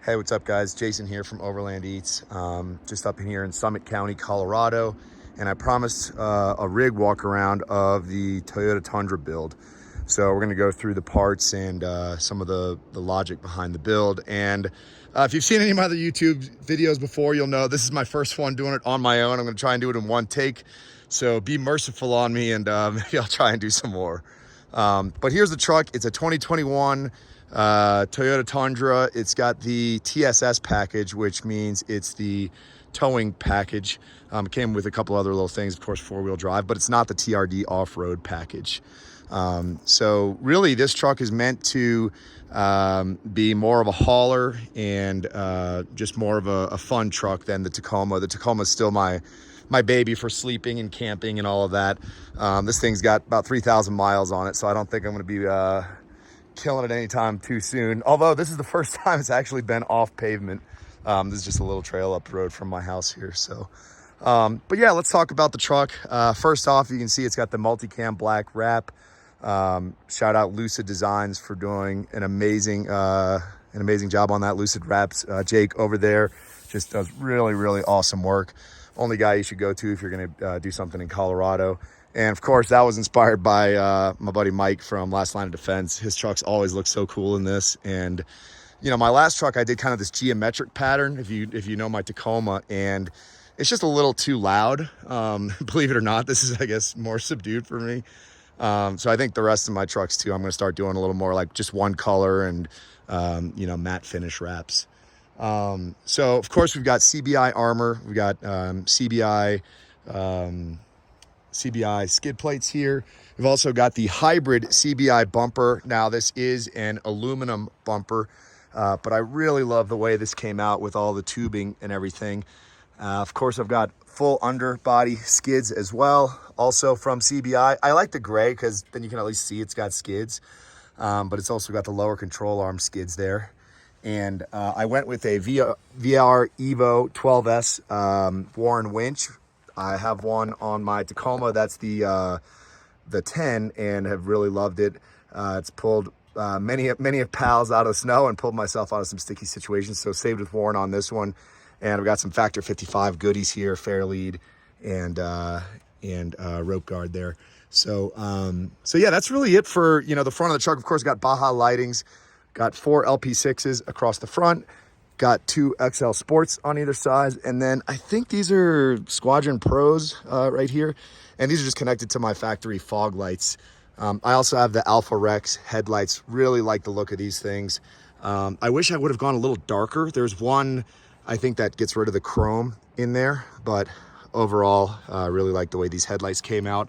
Hey, what's up guys? Jason here from Overland Eats. Just up here in Summit County, Colorado. And I promised a rig walk around of the Toyota Tundra build. So we're gonna go through the parts and some of the logic behind the build. And if you've seen any of my other YouTube videos before, you'll know this is my first one doing it on my own. I'm gonna try and do it in one take. So be merciful on me and maybe I'll try and do some more. But here's the truck. It's a 2021 Toyota Tundra. It's got the TSS package, which means it's the towing package. It came with a couple other little things, of course, four-wheel drive, but it's not the TRD off-road package. So really this truck is meant to be more of a hauler and just more of a fun truck than the Tacoma. The Tacoma is still my baby for sleeping and camping and all of that. This thing's got about 3,000 miles on it, so I don't think I'm going to be killing it anytime too soon. Although this is the first time it's actually been off pavement. This is just a little trail up the road from my house here. So, but yeah, let's talk about the truck. First off, you can see it's got the Multicam Black wrap. Shout out Lucid Designs for doing an amazing job on that. Lucid wraps. Jake over there just does really awesome work. Only guy you should go to if you're going to do something in Colorado. And of course, that was inspired by my buddy Mike from Last Line of Defense. His trucks always look so cool in this. And you know, my last truck, I did kind of this geometric pattern, if you know my Tacoma, and it's just a little too loud. Believe it or not, this is, I guess, more subdued for me. So I think the rest of my trucks too, I'm going to start doing a little more like just one color and you know, matte finish wraps. So of course we've got CBI armor, we've got CBI skid plates here. We've also got the hybrid Cbi bumper. Now this is an aluminum bumper, but I really love the way this came out with all the tubing and everything. Of course, I've got full underbody skids as well, also from CBI. I like the gray because then you can at least see it's got skids, but it's also got the lower control arm skids there. And I went with a VR Evo 12S Warren winch. I have one on my Tacoma. That's the 10, and have really loved it. It's pulled many pals out of the snow and pulled myself out of some sticky situations. So saved with Warren on this one. And I've got some Factor 55 goodies here, Fairlead and rope guard there. So yeah, that's really it for, you know, the front of the truck. Of course, got Baja lightings, got 4 LP6s across the front. Got 2 XL Sports on either side. And then I think these are Squadron Pros right here. And these are just connected to my factory fog lights. I also have the AlphaRex headlights. Really like the look of these things. I wish I would have gone a little darker. There's one, I think, that gets rid of the chrome in there. But overall, I really like the way these headlights came out.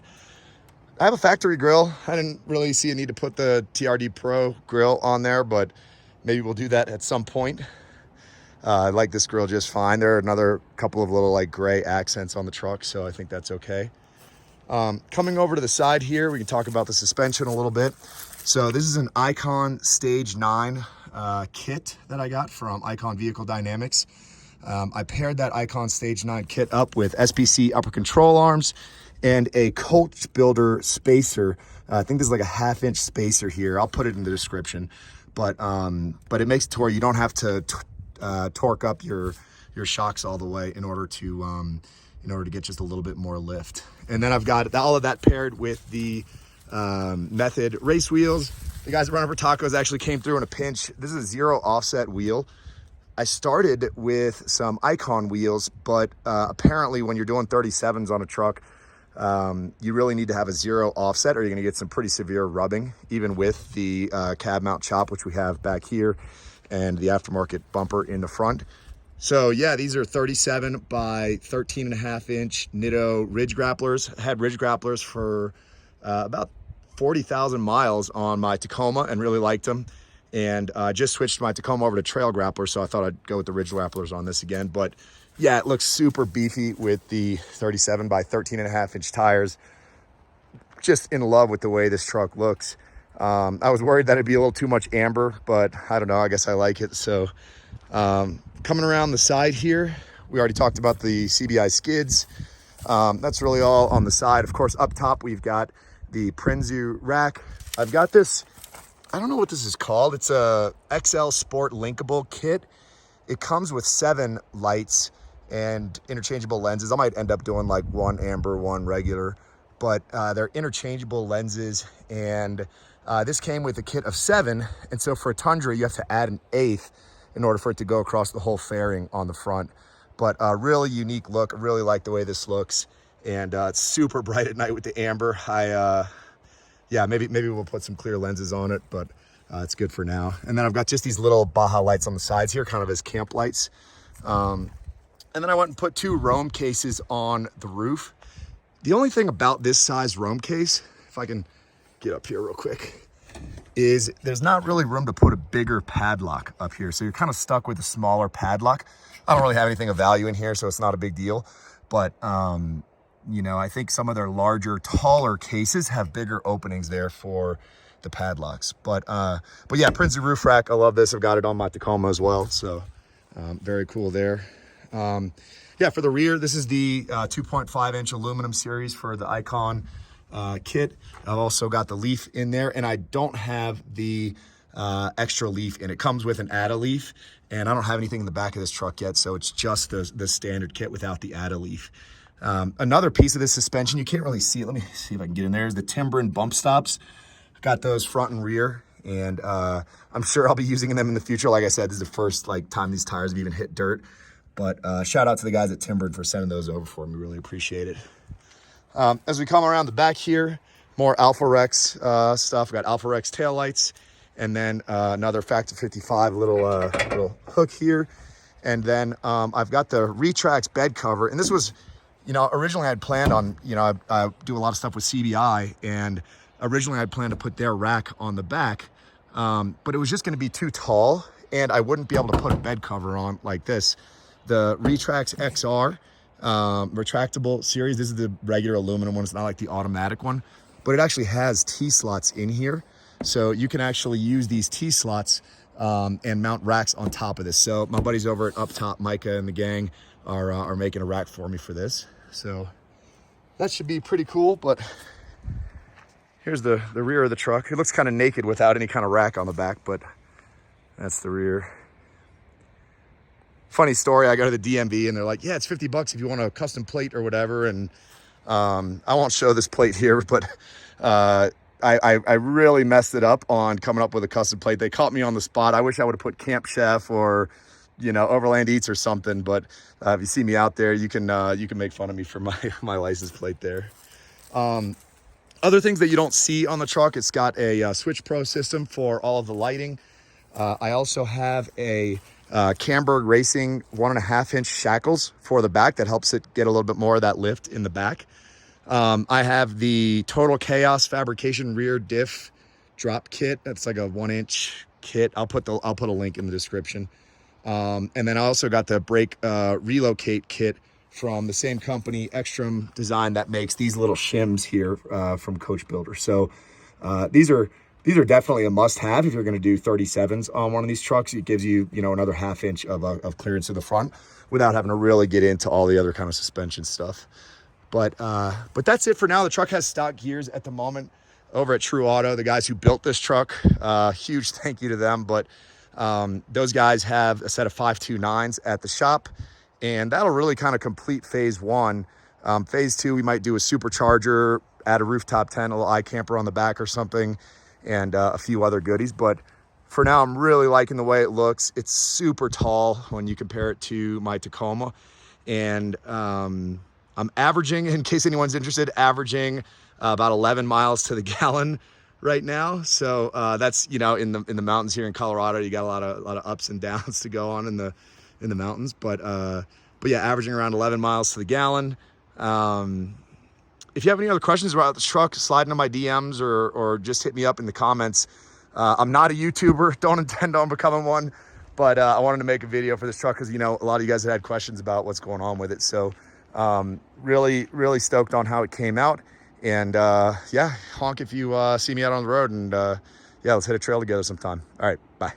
I have a factory grill. I didn't really see a need to put the TRD Pro grill on there, but maybe we'll do that at some point. I like this grill just fine. There are another couple of little like gray accents on the truck, so I think that's okay. Coming over to the side here, we can talk about the suspension a little bit. So this is an Icon Stage 9 kit that I got from Icon Vehicle Dynamics. I paired that Icon Stage 9 kit up with SPC upper control arms and a Coach Builder spacer. I think this is like a 1/2-inch spacer here. I'll put it in the description. But it makes it to where you don't have to torque up your shocks all the way in order to get just a little bit more lift. And then I've got all of that paired with the Method race wheels. The guys at Run Over Tacos actually came through in a pinch. This is a 0 offset wheel. I started with some Icon wheels, but apparently when you're doing 37s on a truck, you really need to have a 0 offset or you're gonna get some pretty severe rubbing, even with the cab mount chop, which we have back here, and the aftermarket bumper in the front. So yeah, these are 37 by 13.5-inch Nitto ridge grapplers. I had ridge grapplers for about 40,000 miles on my Tacoma and really liked them. And just switched my Tacoma over to trail grappler, so I thought I'd go with the ridge grapplers on this again. But yeah, it looks super beefy with the 37 by 13.5-inch tires. Just in love with the way this truck looks. I was worried that it'd be a little too much amber, but I don't know, I guess I like it. So coming around the side here, we already talked about the CBI skids. That's really all on the side. Of course, up top, we've got the Prinzu rack. I've got this, I don't know what this is called. It's a XL Sport Linkable Kit. It comes with 7 lights and interchangeable lenses. I might end up doing like 1 amber, 1 regular, but they're interchangeable lenses. And this came with a kit of 7. And so for a Tundra, you have to add an 8th in order for it to go across the whole fairing on the front. But a really unique look. I really like the way this looks. And it's super bright at night with the amber. Yeah, maybe we'll put some clear lenses on it, but it's good for now. And then I've got just these little Baja lights on the sides here, kind of as camp lights. And then I went and put 2 Roam cases on the roof. The only thing about this size Roam case, if I can get up here real quick, is there's not really room to put a bigger padlock up here. So you're kind of stuck with a smaller padlock. I don't really have anything of value in here, so it's not a big deal. But, you know, I think some of their larger, taller cases have bigger openings there for the padlocks. But yeah, Prince roof rack. I love this. I've got it on my Tacoma as well. So very cool there. Yeah, for the rear, this is the 2.5-inch aluminum series for the Icon kit. I've also got the leaf in there, and I don't have the extra leaf in it. It comes with an add-a leaf, and I don't have anything in the back of this truck yet, so it's just the standard kit without the add-a leaf. Another piece of this suspension, you can't really see it. Let me see if I can get in there, is the Timbren Bumpstops. Got those front and rear, and I'm sure I'll be using them in the future. Like I said, this is the first time these tires have even hit dirt. But shout out to the guys at Timbren for sending those over for me. Really appreciate it. As we come around the back here, more AlphaRex stuff. We've got AlphaRex taillights, and then another Factor 55 little hook here. And then I've got the Retrax bed cover. And this was, you know, originally I'd planned on, you know, I do a lot of stuff with Cbi, and originally I'd planned to put their rack on the back, but it was just going to be too tall, and I wouldn't be able to put a bed cover on like this. The Retrax XR retractable series, this is the regular aluminum one. It's not like the automatic one, but it actually has T-slots in here. So you can actually use these T-slots and mount racks on top of this. So my buddies over at Up Top, Micah and the gang, are making a rack for me for this. So that should be pretty cool. But here's the rear of the truck. It looks kind of naked without any kind of rack on the back, but that's the rear. Funny story, I go to the DMV and they're like, yeah, it's $50 if you want a custom plate or whatever. And I won't show this plate here, but I really messed it up on coming up with a custom plate. They caught me on the spot. I wish I would have put Camp Chef or, you know, Overland Eats or something. But if you see me out there, you can make fun of me for my license plate there. Other things that you don't see on the truck, it's got a Switch Pro system for all of the lighting. I also have a Camburg Racing 1.5-inch shackles for the back that helps it get a little bit more of that lift in the back. I have the Total Chaos Fabrication rear diff drop kit. That's like a 1-inch kit. I'll put a link in the description. And then I also got the brake relocate kit from the same company, Ekstrom Design, that makes these little shims here from Coach Builder. So these are definitely a must-have if you're going to do 37s on one of these trucks. It gives you, you know, another 1/2 inch of clearance to the front without having to really get into all the other kind of suspension stuff. But that's it for now. The truck has stock gears at the moment over at Tru Auto. The guys who built this truck, huge thank you to them. But those guys have a set of 529s at the shop, and that'll really kind of complete phase 1. Phase 2, we might do a supercharger, add a rooftop tent, a little iCamper on the back or something, and a few other goodies. But for now, I'm really liking the way it looks. It's super tall when you compare it to my Tacoma. And I'm averaging, in case anyone's interested, averaging about 11 miles to the gallon right now. So that's, you know, in the mountains here in Colorado, you got a lot of ups and downs to go on in the mountains. But yeah, averaging around 11 miles to the gallon. If you have any other questions about the truck, slide into my DMs or just hit me up in the comments. I'm not a YouTuber, don't intend on becoming one, but I wanted to make a video for this truck because, you know, a lot of you guys had questions about what's going on with it. So really, really stoked on how it came out. And yeah, honk if you see me out on the road, and yeah, let's hit a trail together sometime. All right, bye.